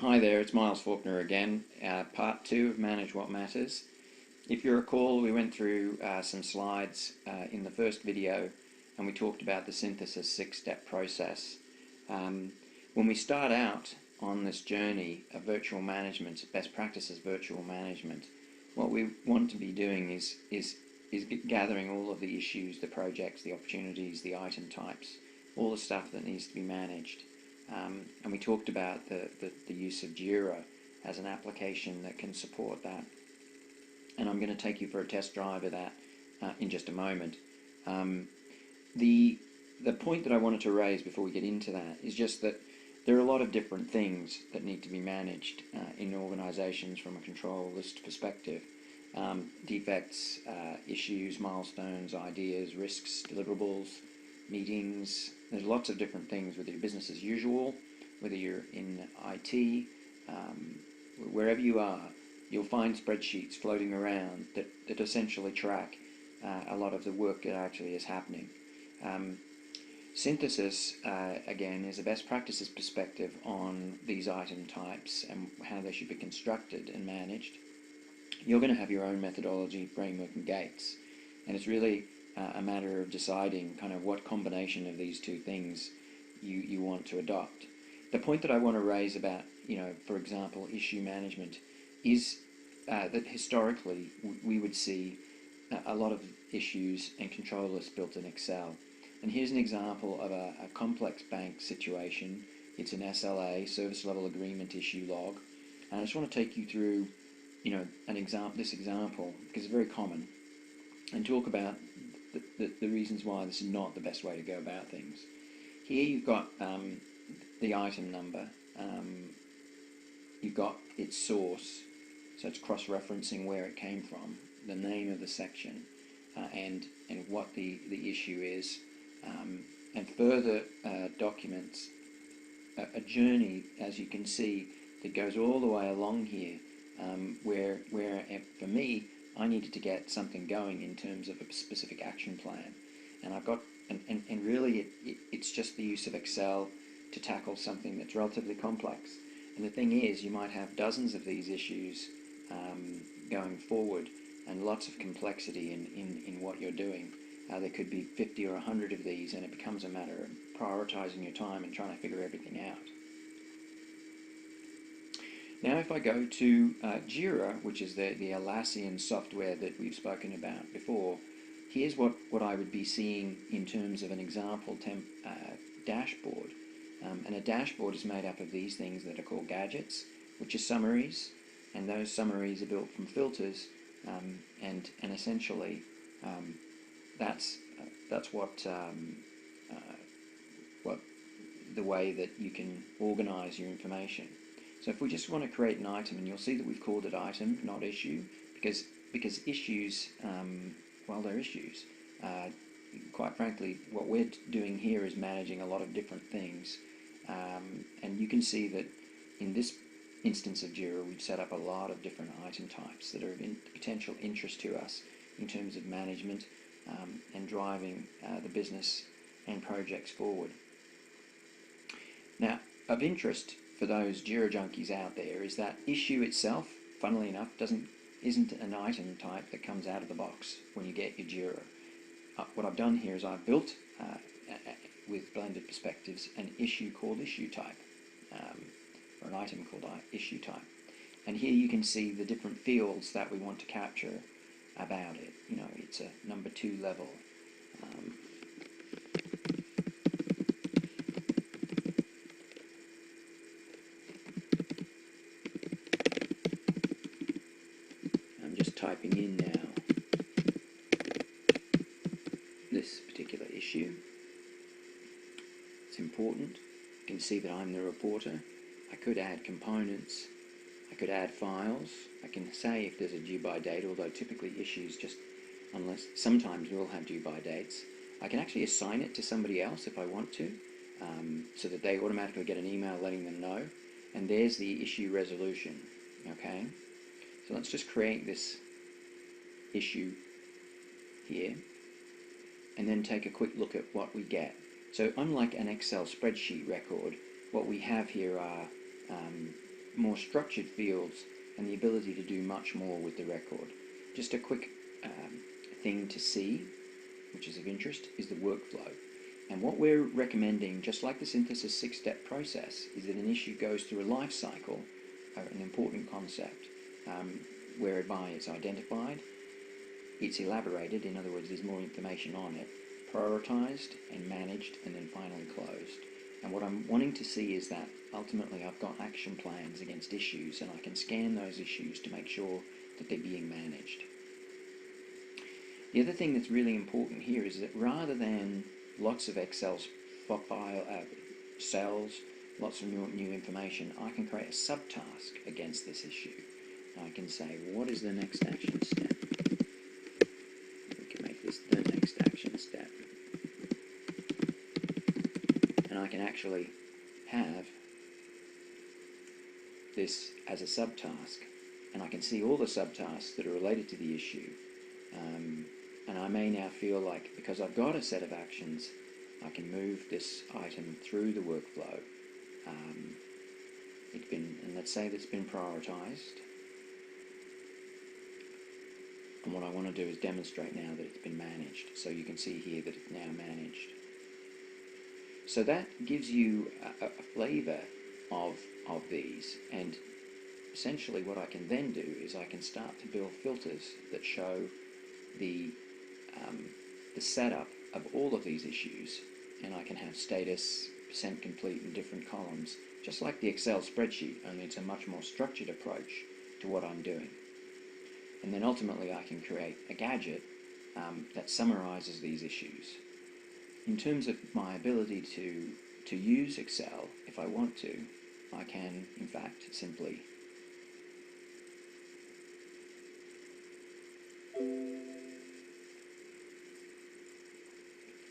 Hi there, it's Miles Faulkner again, part two of Manage What Matters. If you recall, we went through some slides in the first video and we talked about the synthesis six-step process. When we start out on this journey of virtual management, best practices virtual management, what we want to be doing is gathering all of the issues, the projects, the opportunities, the item types, all the stuff that needs to be managed. And we talked about the use of JIRA as an application that can support that. And I'm going to take you for a test drive of that in just a moment. The point that I wanted to raise before we get into that is just that there are a lot of different things that need to be managed in organizations from a control list perspective. Defects, issues, milestones, ideas, risks, deliverables, meetings. There's lots of different things, whether you're business as usual, whether you're in IT, wherever you are, you'll find spreadsheets floating around that essentially track a lot of the work that actually is happening. Synthesis, again, is a best practices perspective on these item types and how they should be constructed and managed. You're going to have your own methodology, framework, and gates, and it's really a matter of deciding kind of what combination of these two things you want to adopt. The point that I want to raise about, for example, issue management is that historically we would see a lot of issues and control lists built in Excel. And here's an example of a complex bank situation. It's an SLA, Service Level Agreement Issue Log. And I just want to take you through, this example, because it's very common, and talk about the reasons why this is not the best way to go about things. Here you've got the item number, you've got its source, so it's cross-referencing where it came from, the name of the section, and what the issue is, and further documents a journey, as you can see, that goes all the way along here, where for me, I needed to get something going in terms of a specific action plan. And I've got, and really it's just the use of Excel to tackle something that's relatively complex. And the thing is, you might have dozens of these issues going forward and lots of complexity in what you're doing. There could be 50 or 100 of these, and it becomes a matter of prioritizing your time and trying to figure everything out. Now if I go to JIRA, which is the Atlassian software that we've spoken about before, here's what I would be seeing in terms of an example dashboard. And a dashboard is made up of these things that are called gadgets, which are summaries, and those summaries are built from filters, and essentially that's what the way that you can organize your information. So if we just want to create an item, and you'll see that we've called it item, not issue, because issues, well, they're issues. Quite frankly, what we're doing here is managing a lot of different things. And you can see that in this instance of JIRA, we've set up a lot of different item types that are of potential interest to us in terms of management and driving the business and projects forward. Now, of interest for those JIRA junkies out there is that issue itself, funnily enough, isn't an item type that comes out of the box when you get your JIRA. What I've done here is I've built, with blended perspectives, an issue called issue type, or an item called issue type. And here you can see the different fields that we want to capture about it. It's a number 2 level. I'm just typing in now this particular issue. It's important. You can see that I'm the reporter. I could add components. I could add files. I can say if there's a due by date, although typically issues unless sometimes we'll have due by dates. I can actually assign it to somebody else if I want to, so that they automatically get an email letting them know. And there's the issue resolution. Okay, so let's just create this issue here, and then take a quick look at what we get. So unlike an Excel spreadsheet record, what we have here are more structured fields and the ability to do much more with the record. Just a quick thing to see, which is of interest, is the workflow. And what we're recommending, just like the synthesis 6-step process, is that an issue goes through a life cycle, an important concept, whereby it's identified, it's elaborated, in other words, there's more information on it, prioritized and managed, and then finally closed. And what I'm wanting to see is that ultimately I've got action plans against issues, and I can scan those issues to make sure that they're being managed. The other thing that's really important here is that rather than lots of Excel cells, lots of new information, I can create a subtask against this issue. I can say, what is the next action step? We can make this the next action step. And I can actually have this as a subtask, and I can see all the subtasks that are related to the issue. And I may now feel like, because I've got a set of actions, I can move this item through the workflow. And let's say that's been prioritized. And what I want to do is demonstrate now that it's been managed. So you can see here that it's now managed. So that gives you a flavor of these. And essentially what I can then do is I can start to build filters that show the setup of all of these issues, and I can have status, percent complete in different columns, just like the Excel spreadsheet, only it's a much more structured approach to what I'm doing. And then ultimately I can create a gadget that summarizes these issues. In terms of my ability to use Excel, if I want to, I can in fact simply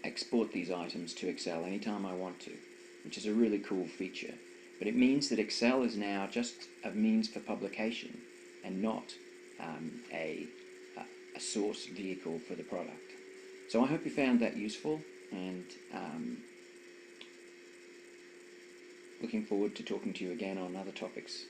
export these items to Excel anytime I want to, which is a really cool feature. But it means that Excel is now just a means for publication and not a source vehicle for the product. So I hope you found that useful, and looking forward to talking to you again on other topics.